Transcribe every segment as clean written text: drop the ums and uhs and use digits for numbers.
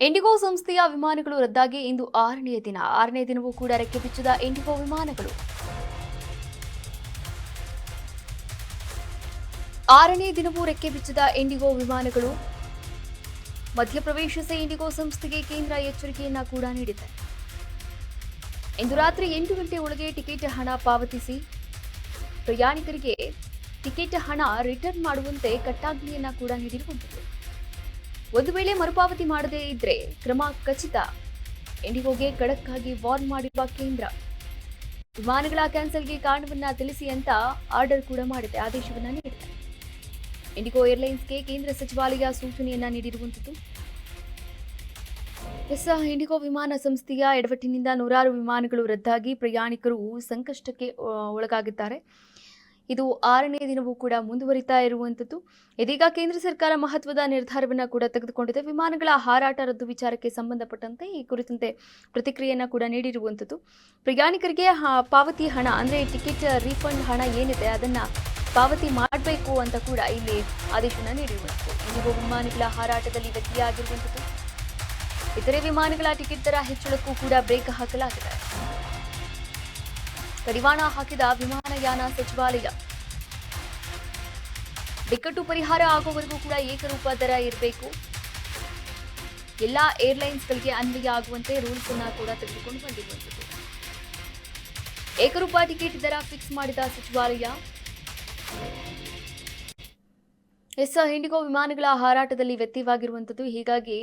IndiGo ಸಂಸ್ಥೆಯ ವಿಮಾನಗಳು ರದ್ದಾಗಿ ಇಂದು ಆರನೇ ದಿನವೂ ಕೂಡ ರೆಕ್ಕೆ ಬಿಚ್ಚಿದ ಇಂಡಿಗೋ ವಿಮಾನಗಳು. ಆರನೇ ದಿನವೂ ರೆಕ್ಕೆ ಬಿಚ್ಚಿದ ಇಂಡಿಗೋ ವಿಮಾನಗಳು ಮಧ್ಯಪ್ರವೇಶಿಸಿ ಇಂಡಿಗೋ ಸಂಸ್ಥೆಗೆ ಕೇಂದ್ರ ಎಚ್ಚರಿಕೆಯನ್ನ ಕೂಡ ನೀಡಿದೆ. ಇಂದು ರಾತ್ರಿ 8 ಗಂಟೆ ಒಳಗೆ ಟಿಕೆಟ್ ಹಣ ಪಾವತಿಸಿ ಪ್ರಯಾಣಿಕರಿಗೆ ಟಿಕೆಟ್ ಹಣ ರಿಟರ್ನ್ ಮಾಡುವಂತೆ ಕಟ್ಟಾಜ್ಞೆಯನ್ನ ಕೂಡ ನೀಡಿರುವಂಥದ್ದು. ಒಂದು ವೇಳೆ ಮರುಪಾವತಿ ಮಾಡದೇ ಇದ್ರೆ ಕ್ರಮ ಖಚಿತ. ಇಂಡಿಗೋಗೆ ಖಡಕ್ ಆಗಿ ವಾರ್ನ್ ಮಾಡಿರುವ ಕೇಂದ್ರ ವಿಮಾನಗಳ ಕ್ಯಾನ್ಸಲ್ಗೆ ಕಾರಣವನ್ನ ತಿಳಿಸಿ ಅಂತ ಆರ್ಡರ್ ಕೂಡ ಮಾಡಿದೆ, ಆದೇಶವನ್ನ ನೀಡಿದೆ. ಇಂಡಿಗೋ ಏರ್ಲೈನ್ಸ್ಗೆ ಕೇಂದ್ರ ಸಚಿವಾಲಯ ಸೂಚನೆಯನ್ನ ನೀಡಿರುವಂಥದ್ದು. ಇಂಡಿಗೋ ವಿಮಾನ ಸಂಸ್ಥೆಯ ಎಡವಟ್ಟಿನಿಂದ ನೂರಾರು ವಿಮಾನಗಳು ರದ್ದಾಗಿ ಪ್ರಯಾಣಿಕರು ಸಂಕಷ್ಟಕ್ಕೆ ಒಳಗಾಗಿದ್ದಾರೆ. ಇದು 6ನೇ ದಿನವೂ ಕೂಡ ಮುಂದುವರಿತಾ ಇರುವಂಥದ್ದು. ಇದೀಗ ಕೇಂದ್ರ ಸರ್ಕಾರ ಮಹತ್ವದ ನಿರ್ಧಾರವನ್ನು ಕೂಡ ತೆಗೆದುಕೊಂಡಿದೆ. ವಿಮಾನಗಳ ಹಾರಾಟ ರದ್ದು ವಿಚಾರಕ್ಕೆ ಸಂಬಂಧಪಟ್ಟಂತೆ ಈ ಕುರಿತಂತೆ ಪ್ರತಿಕ್ರಿಯೆಯನ್ನು ಕೂಡ ನೀಡಿರುವಂಥದ್ದು. ಪ್ರಯಾಣಿಕರಿಗೆ ಪಾವತಿ ಹಣ ಅಂದರೆ ಟಿಕೆಟ್ ರೀಫಂಡ್ ಹಣ ಏನಿದೆ ಅದನ್ನು ಪಾವತಿ ಮಾಡಬೇಕು ಅಂತ ಕೂಡ ಇಲ್ಲಿ ಆದೇಶವನ್ನು ನೀಡಿರುವಂಥದ್ದು. ಇಂಡಿಗೋ ವಿಮಾನಗಳ ಹಾರಾಟದಲ್ಲಿ ವ್ಯತ್ಯಯಾಗಿರುವಂಥದ್ದು. ಇತರೆ ವಿಮಾನಗಳ ಟಿಕೆಟ್ ದರ ಹೆಚ್ಚಳಕ್ಕೂ ಕೂಡ ಬ್ರೇಕ್ ಹಾಕಲಾಗಿದೆ. ಕಡಿವಾಣ ಹಾಕಿದ ವಿಮಾನಯಾನ ಸಚಿವಾಲಯ. ಬಿಕ್ಕಟ್ಟು ಪರಿಹಾರ ಆಗುವವರೆಗೂ ಕೂಡ ಏಕರೂಪ ದರ ಇರಬೇಕು. ಎಲ್ಲಾ ಏರ್ಲೈನ್ಸ್ಗಳಿಗೆ ಅನ್ವಯ ಆಗುವಂತೆ ರೂಲ್ಸ್ ಅನ್ನ ಕೂಡ ತೆಗೆದುಕೊಂಡು ಬಂದಿರುವಂಥದ್ದು. ಏಕರೂಪ ಟಿಕೆಟ್ ದರ ಫಿಕ್ಸ್ ಮಾಡಿದ ಸಚಿವಾಲಯ. ಇಂಡಿಗೋ ವಿಮಾನಗಳ ಹಾರಾಟದಲ್ಲಿ ವ್ಯತ್ಯಯವಾಗಿರುವಂಥದ್ದು. ಹೀಗಾಗಿ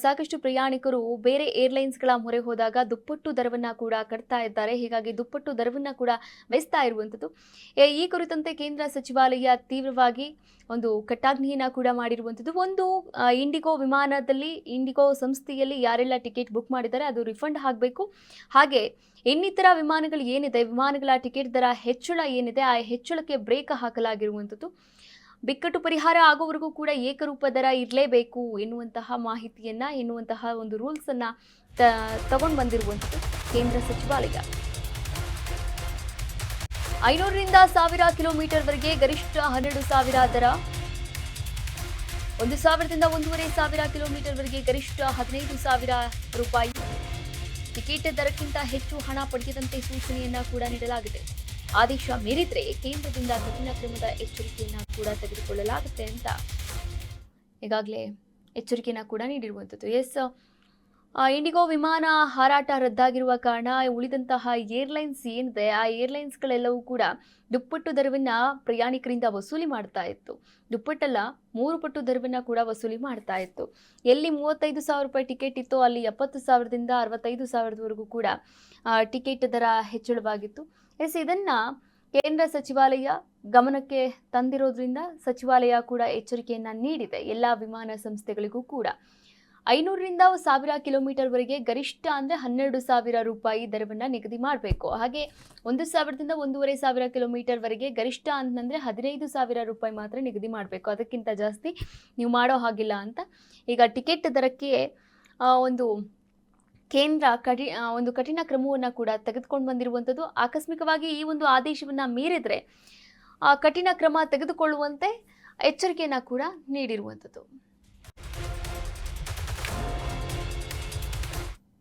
ಸಾಕಷ್ಟು ಪ್ರಯಾಣಿಕರು ಬೇರೆ ಏರ್ಲೈನ್ಸ್ಗಳ ಮೊರೆ ಹೋದಾಗ ದುಪ್ಪಟ್ಟು ದರವನ್ನು ಕೂಡ ಕಟ್ತಾ ಇದ್ದಾರೆ. ಹೀಗಾಗಿ ದುಪ್ಪಟ್ಟು ದರವನ್ನು ಕೂಡ ವೆಸ್ತಾ ಇರುವಂಥದ್ದು. ಈ ಕುರಿತಂತೆ ಕೇಂದ್ರ ಸಚಿವಾಲಯ ತೀವ್ರವಾಗಿ ಒಂದು ಕಟ್ಟಾಜ್ಞೆಯನ್ನು ಕೂಡ ಮಾಡಿರುವಂಥದ್ದು. ಒಂದು ಇಂಡಿಗೋ ವಿಮಾನದಲ್ಲಿ ಇಂಡಿಗೋ ಸಂಸ್ಥೆಯಲ್ಲಿ ಯಾರೆಲ್ಲ ಟಿಕೆಟ್ ಬುಕ್ ಮಾಡಿದ್ದಾರೆ ಅದು ರಿಫಂಡ್ ಆಗಬೇಕು. ಹಾಗೆ ಇನ್ನಿತರ ವಿಮಾನಗಳು ಏನಿದೆ, ವಿಮಾನಗಳ ಟಿಕೆಟ್ ದರ ಹೆಚ್ಚಳ ಏನಿದೆ ಆ ಹೆಚ್ಚಳಕ್ಕೆ ಬ್ರೇಕ್ ಹಾಕಲಾಗಿರುವಂಥದ್ದು. ಬಿಕ್ಕಟ್ಟು ಪರಿಹಾರ ಆಗೋವರೆಗೂ ಕೂಡ ಏಕರೂಪ ದರ ಇರಲೇಬೇಕು ಎನ್ನುವಂತಹ ಮಾಹಿತಿಯನ್ನ ಎನ್ನುವಂತಹ ಒಂದು ರೂಲ್ಸ್ ಅನ್ನ ತಗೊಂಡು ಬಂದಿರುವಂಥದ್ದು ಕೇಂದ್ರ ಸಚಿವಾಲಯ. 500ರಿಂದ 1000 ಕಿಲೋಮೀಟರ್ವರೆಗೆ ಗರಿಷ್ಠ 12,000 ದರ. 1,000ದಿಂದ 1,500 ಕಿಲೋಮೀಟರ್ವರೆಗೆ ಗರಿಷ್ಠ 15,000 ರೂಪಾಯಿ. ಟಿಕೆಟ್ ದರಕ್ಕಿಂತ ಹೆಚ್ಚು ಹಣ ಪಡೆಯದಂತೆ ಸೂಚನೆಯನ್ನ ಕೂಡ ನೀಡಲಾಗಿದೆ. ಆದೇಶ ಮೀರಿದ್ರೆ ಕೇಂದ್ರದಿಂದ ಕಠಿಣ ಕ್ರಮದ ಎಚ್ಚರಿಕೆಯನ್ನ ಕೂಡ ತೆಗೆದುಕೊಳ್ಳಲಾಗುತ್ತೆ ಅಂತ ಈಗಾಗಲೇ ಎಚ್ಚರಿಕೆಯನ್ನ ಕೂಡ ನೀಡಿರುವಂಥದ್ದು. ಇಂಡಿಗೋ ವಿಮಾನ ಹಾರಾಟ ರದ್ದಾಗಿರುವ ಕಾರಣ ಉಳಿದಂತಹ ಏರ್ಲೈನ್ಸ್ ಏನಿದೆ ಆ ಏರ್ಲೈನ್ಸ್ಗಳೆಲ್ಲವೂ ಕೂಡ ದುಪ್ಪಟ್ಟು ದರವನ್ನ ಪ್ರಯಾಣಿಕರಿಂದ ವಸೂಲಿ ಮಾಡ್ತಾ ಇತ್ತು. ದುಪ್ಪಟ್ಟಲ್ಲ 3 ಪಟ್ಟು ದರವನ್ನ ಕೂಡ ವಸೂಲಿ ಮಾಡ್ತಾ ಇತ್ತು. ಎಲ್ಲಿ 35,000 ರೂಪಾಯಿ ಟಿಕೆಟ್ ಇತ್ತೋ ಅಲ್ಲಿ 70,000ದಿಂದ 65,000ವರೆಗೂ ಕೂಡ ಟಿಕೆಟ್ ದರ ಹೆಚ್ಚಳವಾಗಿತ್ತು. ಇದನ್ನ ಕೇಂದ್ರ ಸಚಿವಾಲಯ ಗಮನಕ್ಕೆ ತಂದಿರೋದ್ರಿಂದ ಸಚಿವಾಲಯ ಕೂಡ ಎಚ್ಚರಿಕೆಯನ್ನ ನೀಡಿದೆ ಎಲ್ಲ ವಿಮಾನ ಸಂಸ್ಥೆಗಳಿಗೂ ಕೂಡ. 500ರಿಂದ 1000 ಕಿಲೋಮೀಟರ್ವರೆಗೆ ಗರಿಷ್ಠ ಅಂದರೆ 12,000 ರೂಪಾಯಿ ದರವನ್ನು ನಿಗದಿ ಮಾಡಬೇಕು. ಹಾಗೆ 1,000ದಿಂದ 1,500 ಕಿಲೋಮೀಟರ್ವರೆಗೆ ಗರಿಷ್ಠ ಅಂತಂದರೆ 15,000 ರೂಪಾಯಿ ಮಾತ್ರ ನಿಗದಿ ಮಾಡಬೇಕು. ಅದಕ್ಕಿಂತ ಜಾಸ್ತಿ ನೀವು ಮಾಡೋ ಹಾಗಿಲ್ಲ ಅಂತ ಈಗ ಟಿಕೆಟ್ ದರಕ್ಕೆ ಒಂದು ಕೇಂದ್ರ ಒಂದು ಕಠಿಣ ಕ್ರಮವನ್ನು ಕೂಡ ತೆಗೆದುಕೊಂಡು ಬಂದಿರುವಂಥದ್ದು. ಆಕಸ್ಮಿಕವಾಗಿ ಈ ಒಂದು ಆದೇಶವನ್ನು ಮೀರಿದರೆ ಕಠಿಣ ಕ್ರಮ ತೆಗೆದುಕೊಳ್ಳುವಂತೆ ಎಚ್ಚರಿಕೆಯನ್ನು ಕೂಡ ನೀಡಿರುವಂಥದ್ದು.